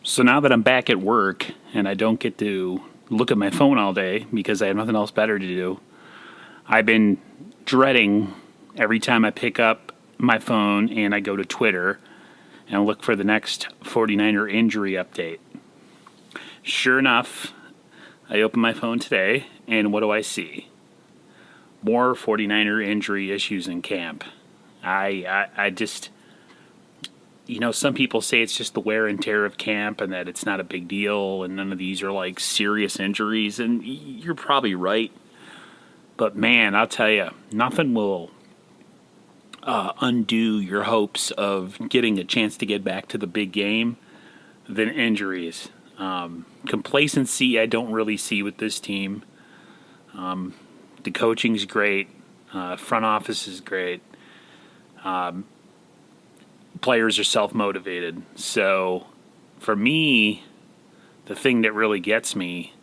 So now that I'm back at work and I don't get to look at my phone all day because I have nothing else better to do, I've been dreading every time I pick up my phone and I go to Twitter and look for the next 49er injury update. Sure enough, I open my phone today and what do I see? More 49er injury issues in camp. I just... some people say it's just the wear and tear of camp and that it's not a big deal and none of these are like serious injuries, and you're probably right. But man, I'll tell you, nothing will undo your hopes of getting a chance to get back to the big game than injuries. Complacency I don't really see with this team. The coaching's great. Front office is great. Players are self-motivated. So for me, the thing that really gets me,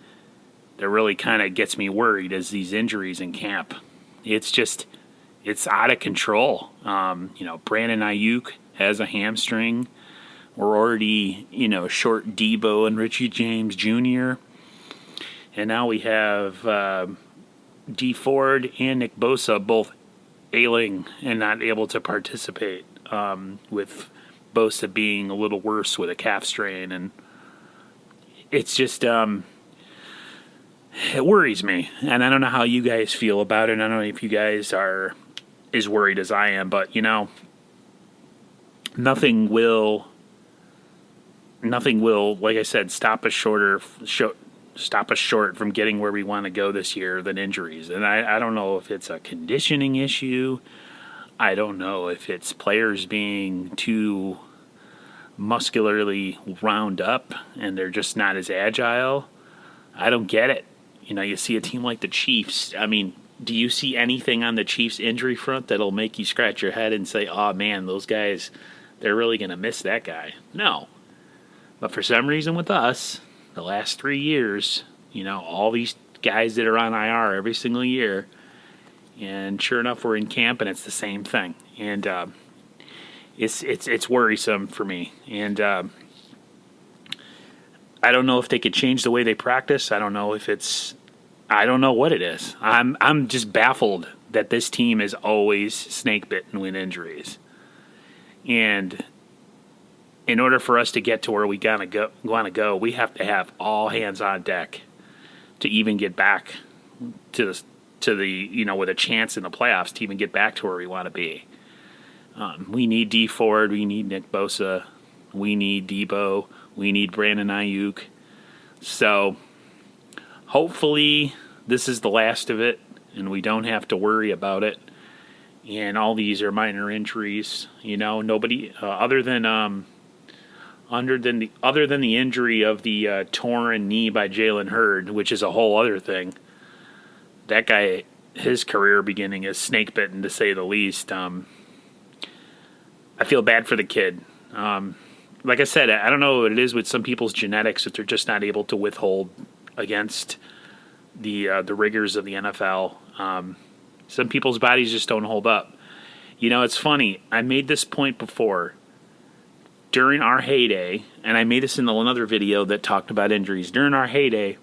that really kind of gets me worried is these injuries in camp. It's out of control. Brandon Ayuk has a hamstring. We're already, short Debo and Richie James Jr. And now we have Dee Ford and Nick Bosa both ailing and not able to participate. With Bosa being a little worse with a calf strain, and it's just it worries me, and I don't know how you guys feel about it. I don't know if you guys are as worried as I am, but nothing will, like I said, stop us short from getting where we want to go this year than injuries. And I don't know if it's a conditioning issue. I don't know if it's players being too muscularly wound up and they're just not as agile. I don't get it. You see a team like the Chiefs. I mean, do you see anything on the Chiefs injury front that'll make you scratch your head and say, oh man, those guys, they're really going to miss that guy? No. But for some reason with us, the last 3 years, all these guys that are on IR every single year, and sure enough, we're in camp, and it's the same thing. And it's worrisome for me. And I don't know if they could change the way they practice. I don't know what it is. I'm just baffled that this team is always snake bitten with injuries. And in order for us to get to where we want to go, we have to have all hands on deck to even get back to the with a chance in the playoffs to even get back to where we want to be. We need Dee Ford, we need Nick Bosa, we need Debo, we need Brandon Ayuk. So hopefully this is the last of it and we don't have to worry about it. And all these are minor injuries. Nobody other than the injury of the torn knee by Jalen Hurd, which is a whole other thing. That guy, his career beginning is snake bitten to say the least. I feel bad for the kid. Like I said, I don't know what it is with some people's genetics that they're just not able to withhold against the rigors of the NFL. Some people's bodies just don't hold up. It's funny. I made this point before. During our heyday, and I made this in another video that talked about injuries. During our heyday,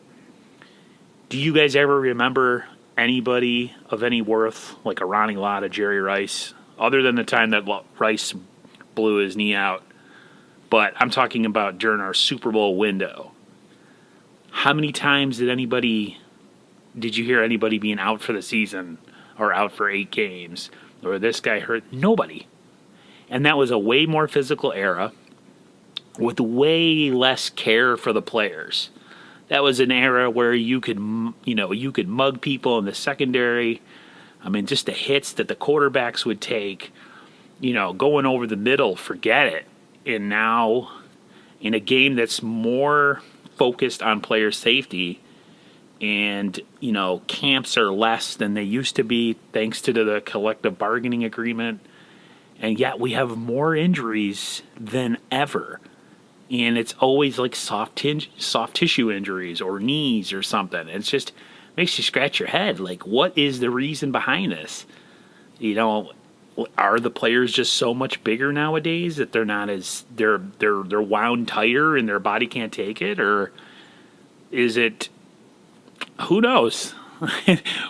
do you guys ever remember anybody of any worth, like a Ronnie Lott, a Jerry Rice, other than the time that Rice blew his knee out? But I'm talking about during our Super Bowl window. How many times did you hear anybody being out for the season or out for 8 games or this guy hurt? Nobody. And that was a way more physical era with way less care for the players. That was an era where you could mug people in the secondary. I mean, just the hits that the quarterbacks would take, going over the middle, forget it. And now, in a game that's more focused on player safety, and, camps are less than they used to be thanks to the collective bargaining agreement, and yet we have more injuries than ever. And it's always like soft tissue injuries or knees or something. It's just makes you scratch your head. Like, what is the reason behind this? are the players just so much bigger nowadays that they're not as they're wound tighter and their body can't take it, or is it? Who knows?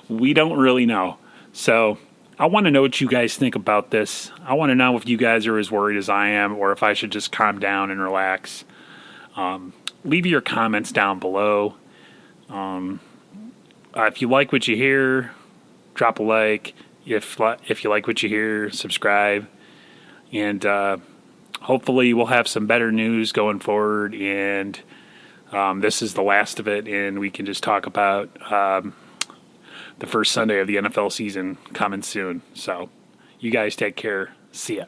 We don't really know. So I want to know what you guys think about this. I want to know if you guys are as worried as I am, or if I should just calm down and relax. Leave your comments down below. If you like what you hear, drop a like. If you like what you hear, subscribe. And hopefully we'll have some better news going forward. And this is the last of it, and we can just talk about the first Sunday of the NFL season coming soon. So you guys take care. See ya.